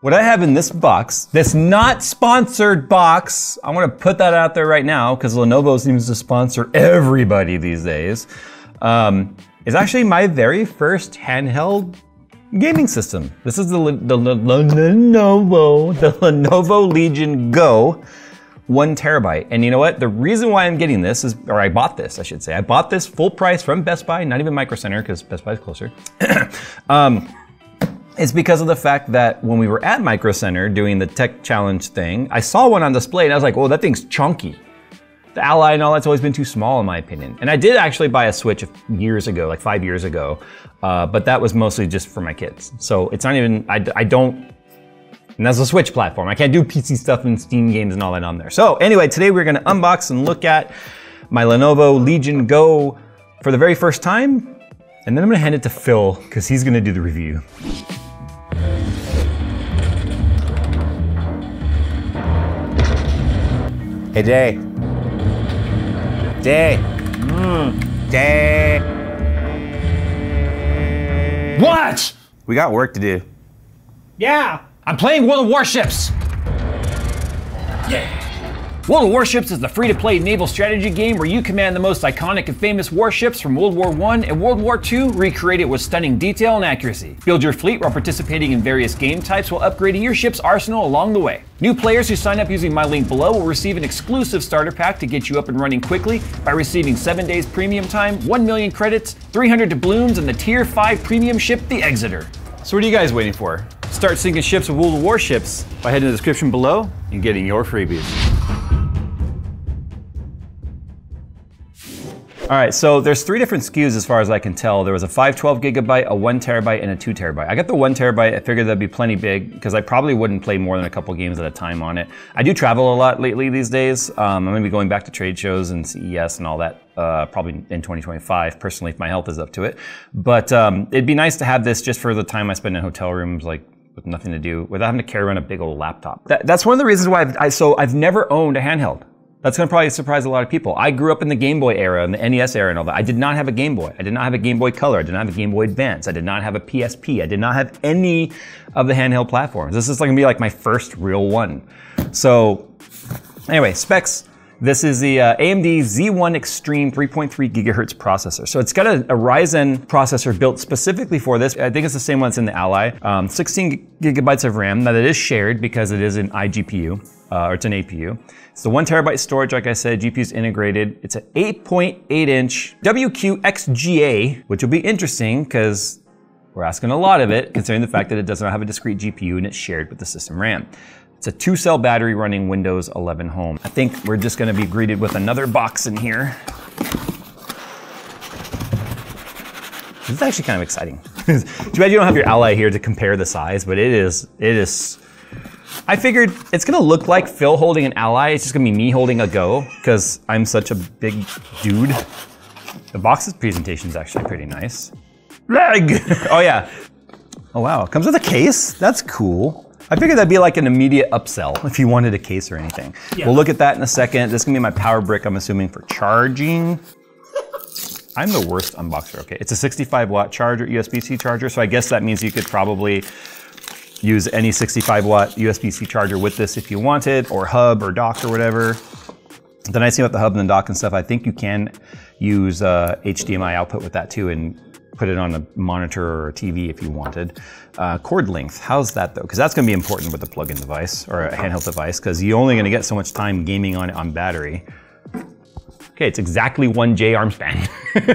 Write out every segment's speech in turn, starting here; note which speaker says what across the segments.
Speaker 1: What I have in this box, this not sponsored box, I want to put that out there right now because Lenovo seems to sponsor everybody these days, is actually my very first handheld gaming system. This is the Lenovo Legion Go 1 terabyte. And you know what? The reason why I'm getting this is, or I bought this, I should say. I bought this full price from Best Buy, not even Micro Center because Best Buy is closer. It's because of the fact that when we were at Micro Center doing the tech challenge thing, I saw one on display and I was like, oh, that thing's chunky. The Ally and all that's always been too small in my opinion. And I did actually buy a Switch years ago, like 5 years ago, but that was mostly just for my kids. So it's not even, I don't, and that's a Switch platform. I can't do PC stuff and Steam games and all that on there. So anyway, today we're gonna unbox and look at my Lenovo Legion Go for the very first time. And then I'm gonna hand it to Phil, because he's gonna do the review.
Speaker 2: Hey, Jay. Jay. Jay.
Speaker 3: What?
Speaker 2: We got work to do.
Speaker 3: Yeah, I'm playing World of Warships. Yeah. World of Warships is the free-to-play naval strategy game where you command the most iconic and famous warships from World War I and World War II, recreated with stunning detail and accuracy. Build your fleet while participating in various game types while upgrading your ship's arsenal along the way. New players who sign up using my link below will receive an exclusive starter pack to get you up and running quickly by receiving 7 days premium time, 1 million credits, 300 doubloons, and the Tier 5 premium ship, the Exeter.
Speaker 1: So what are you guys waiting for? Start sinking ships with World of Warships by heading to the description below and getting your freebies. All right, so there's 3 different SKUs as far as I can tell. There was a 512 gigabyte, a 1 terabyte, and a 2 terabyte. I got the 1 terabyte, I figured that'd be plenty big because I probably wouldn't play more than a couple games at a time on it. I do travel a lot lately these days. I'm gonna be going back to trade shows and CES and all that probably in 2025, personally, if my health is up to it. But it'd be nice to have this just for the time I spend in hotel rooms, like with nothing to do, without having to carry around a big old laptop. That's one of the reasons why I've never owned a handheld. That's gonna probably surprise a lot of people. I grew up in the Game Boy era and the NES era and all that. I did not have a Game Boy. I did not have a Game Boy Color. I did not have a Game Boy Advance. I did not have a PSP. I did not have any of the handheld platforms. This is gonna be like my first real one. So anyway, specs. This is the AMD Z1 Extreme 3.3 gigahertz processor. So it's got a Ryzen processor built specifically for this. I think it's the same one that's in the Ally. 16 gigabytes of RAM. Now that is shared because it is an iGPU, or it's an APU. It's the 1 terabyte storage, like I said, GPU's integrated. It's an 8.8 inch WQXGA, which will be interesting because we're asking a lot of it, considering the fact that it does not have a discrete GPU and it's shared with the system RAM. It's a 2-cell battery running Windows 11 Home. I think we're just gonna be greeted with another box in here. This is actually kind of exciting. Too bad you don't have your Ally here to compare the size, but it is. I figured it's gonna look like Phil holding an Ally. It's just gonna be me holding a Go, because I'm such a big dude. The box's presentation is actually pretty nice. Oh yeah. Oh wow, it comes with a case? That's cool. I figured that'd be like an immediate upsell if you wanted a case or anything. Yeah. We'll look at that in a second. This is gonna be my power brick, I'm assuming, for charging. I'm the worst unboxer, okay. It's a 65 watt charger, USB-C charger, so I guess that means you could probably use any 65 watt USB-C charger with this if you wanted, or hub or dock or whatever. The nice thing about the hub and the dock and stuff, I think you can use HDMI output with that too and put it on a monitor or a TV if you wanted. Cord length, how's that though? Because that's gonna be important with a plug-in device or a handheld device because you're only gonna get so much time gaming on it on battery. Okay, it's exactly 1 J arm span,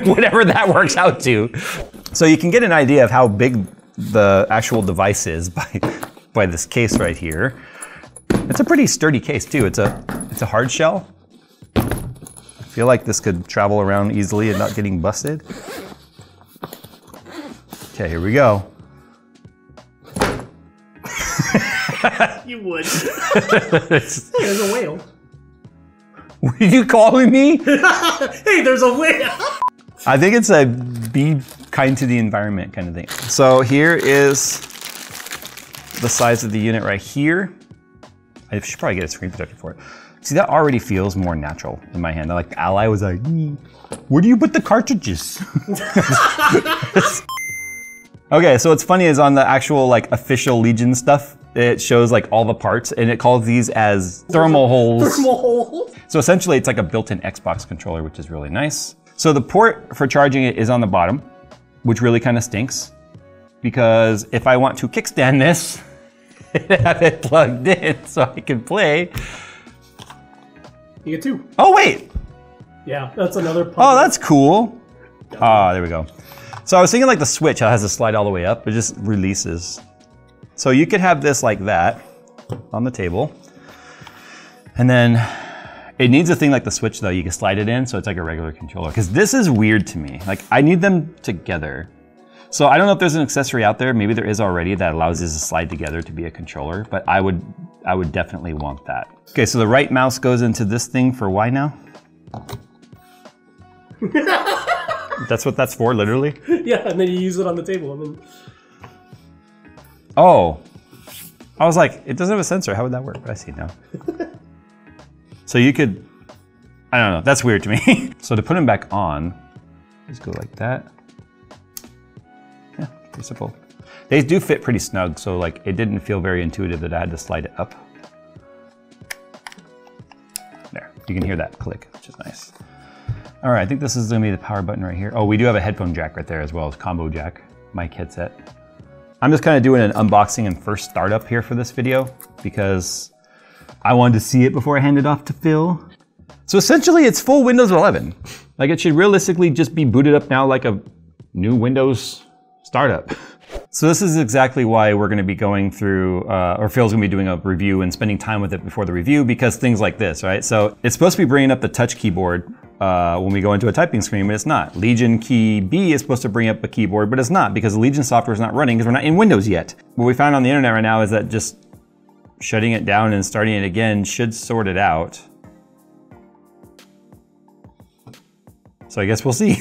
Speaker 1: whatever that works out to. So you can get an idea of how big the actual device is by this case right here. It's a pretty sturdy case too. It's a hard shell. I feel like this could travel around easily and not getting busted. Okay, here we go.
Speaker 4: You would. Hey, there's a whale.
Speaker 1: What are you calling me?
Speaker 4: Hey, there's a whale.
Speaker 1: I think it's a be kind to the environment kind of thing. So here is the size of the unit right here. I should probably get a screen protector for it. See, that already feels more natural in my hand. Like the Ally was like, where do you put the cartridges? Okay, so what's funny is on the actual like official Legion stuff, it shows like all the parts, and it calls these as thermal holes.
Speaker 4: Thermal hole.
Speaker 1: So essentially it's like a built-in Xbox controller, which is really nice. So the port for charging it is on the bottom, which really kind of stinks, because if I want to kickstand this, have it plugged in so I can play.
Speaker 4: You get 2.
Speaker 1: Oh wait!
Speaker 4: Yeah, that's another puzzle.
Speaker 1: Oh, that's cool. Ah, there we go. So I was thinking like the Switch, how it has to slide all the way up, it just releases. So you could have this like that on the table. And then it needs a thing like the Switch though, you can slide it in so it's like a regular controller. Because this is weird to me. Like I need them together. So I don't know if there's an accessory out there, maybe there is already, that allows this to slide together to be a controller, but I would definitely want that. Okay, so the right mouse goes into this thing for why now? That's what that's for, literally?
Speaker 4: Yeah, and then you use it on the table. And then...
Speaker 1: Oh. I was like, it doesn't have a sensor. How would that work? But I see now. So you could, I don't know, that's weird to me. So to put them back on, just go like that. Yeah, pretty simple. They do fit pretty snug, so like it didn't feel very intuitive that I had to slide it up. There, you can hear that click, which is nice. All right, I think this is gonna be the power button right here. Oh, we do have a headphone jack right there as well as combo jack, mic headset. I'm just kind of doing an unboxing and first startup here for this video because I wanted to see it before I hand it off to Phil. So essentially it's full Windows 11. Like it should realistically just be booted up now like a new Windows startup. So this is exactly why we're gonna be going through, or Phil's gonna be doing a review and spending time with it before the review, because things like this, right? So it's supposed to be bringing up the touch keyboard when we go into a typing screen, but it's not. Legion key B is supposed to bring up a keyboard, but it's not, because the Legion software is not running because we're not in Windows yet. What we found on the internet right now is that just shutting it down and starting it again should sort it out. So I guess we'll see.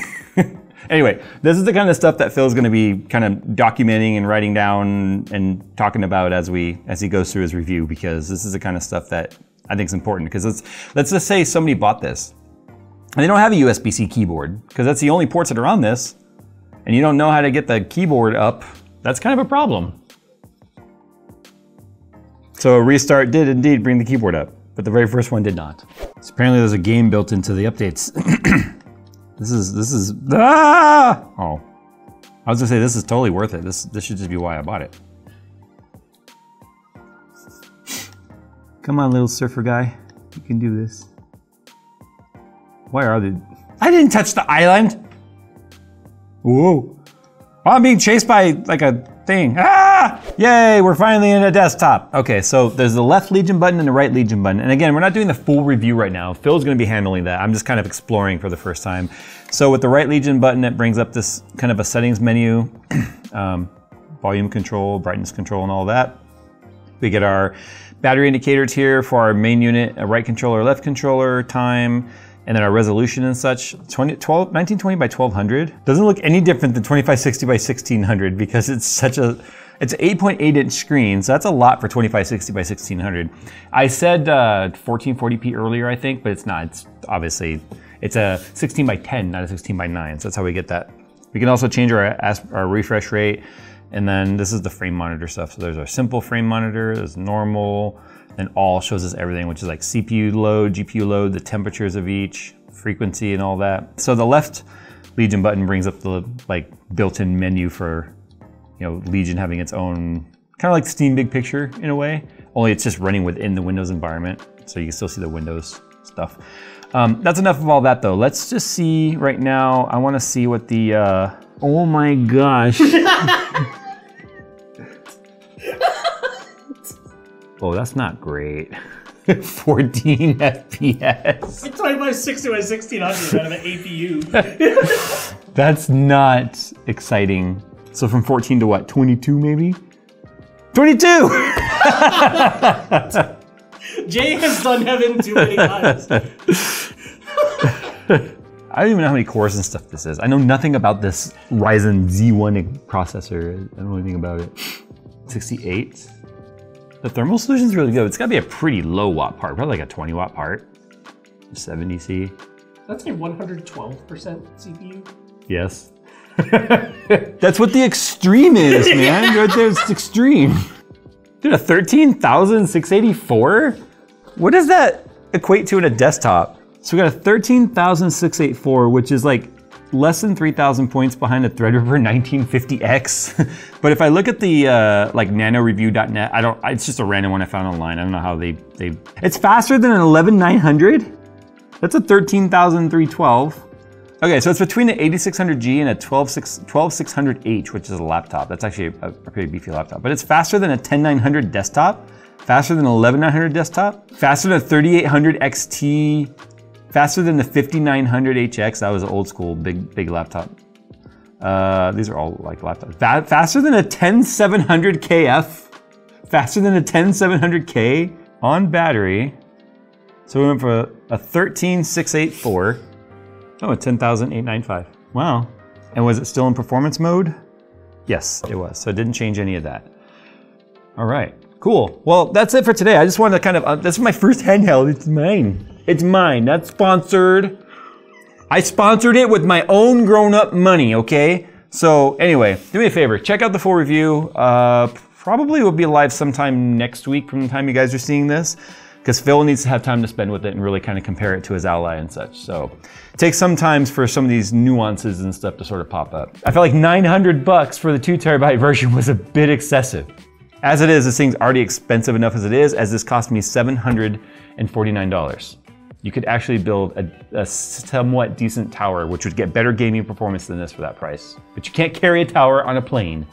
Speaker 1: Anyway, this is the kind of stuff that Phil's gonna be kind of documenting and writing down and talking about as he goes through his review, because this is the kind of stuff that I think is important. Because let's just say somebody bought this and they don't have a USB-C keyboard, because that's the only ports that are on this, and you don't know how to get the keyboard up. That's kind of a problem. So a restart did indeed bring the keyboard up, but the very first one did not. So apparently there's a game built into the updates. This is, ah! Oh. I was gonna say, this is totally worth it. This should just be why I bought it. Come on, little surfer guy. You can do this. Where are they? I didn't touch the island! Whoa. Oh, I'm being chased by like a thing. Ah! Yay, we're finally in a desktop. Okay, so there's the left Legion button and the right Legion button. And again, we're not doing the full review right now. Phil's gonna be handling that. I'm just kind of exploring for the first time. So with the right Legion button, it brings up this kind of a settings menu, volume control, brightness control, and all that. We get our battery indicators here for our main unit, a right controller, left controller, time, and then our resolution and such. 1920 by 1200. Doesn't look any different than 2560 by 1600 because it's it's an 8.8 inch screen, so that's a lot for 2560 by 1600. I said 1440p earlier, I think, but it's not. It's obviously, it's a 16 by 10, not a 16 by 9, so that's how we get that. We can also change our refresh rate, and then this is the frame monitor stuff. So there's our simple frame monitor, there's normal, and all shows us everything, which is like CPU load, GPU load, the temperatures of each, frequency and all that. So the left Legion button brings up the like built-in menu for, you know, Legion having its own, kind of like Steam Big Picture in a way, only it's just running within the Windows environment. So you can still see the Windows stuff. That's enough of all that though. Let's just see right now. I wanna see what the, oh my gosh. Oh, that's not great. 14 FPS.
Speaker 4: It's 2560 by 1600 out of an APU.
Speaker 1: That's not exciting. So from 14 to what, 22 maybe? 22!
Speaker 4: Jay has done heaven too many times.
Speaker 1: I don't even know how many cores and stuff this is. I know nothing about this Ryzen Z1 processor. I don't know anything about it. 68. The thermal solution's really good. It's gotta be a pretty low watt part, probably like a 20 watt part. 70C.
Speaker 4: That's a 112% CPU.
Speaker 1: Yes. That's what the extreme is, man. Right there, it's extreme. Dude, a 13,684? What does that equate to in a desktop? So we got a 13,684, which is like less than 3,000 points behind a Threadripper 1950X. But if I look at the like nanoreview.net, it's just a random one I found online. I don't know how they it's faster than an 11900? That's a 13,312. Okay, so it's between an 8600G and a 12600H, which is a laptop. That's actually a pretty beefy laptop. But it's faster than a 10900 desktop, faster than an 11900 desktop, faster than a 3800 XT, faster than the 5900HX. That was an old school big laptop. These are all like laptops. Faster than a 10700KF, faster than a 10700K on battery. So we went for a 13684. Oh, a 10,895. Wow. And was it still in performance mode? Yes, it was. So it didn't change any of that. All right, cool. Well, that's it for today. I just wanted to kind of, this is my first handheld. It's mine. It's mine, not sponsored. I sponsored it with my own grown-up money, okay? So anyway, do me a favor, check out the full review. Probably will be live sometime next week from the time you guys are seeing this, because Phil needs to have time to spend with it and really kind of compare it to his Ally and such. So it takes some time for some of these nuances and stuff to sort of pop up. I felt like 900 bucks for the 2 terabyte version was a bit excessive. As it is, this thing's already expensive enough as it is, as this cost me $749. You could actually build a somewhat decent tower, which would get better gaming performance than this for that price. But you can't carry a tower on a plane.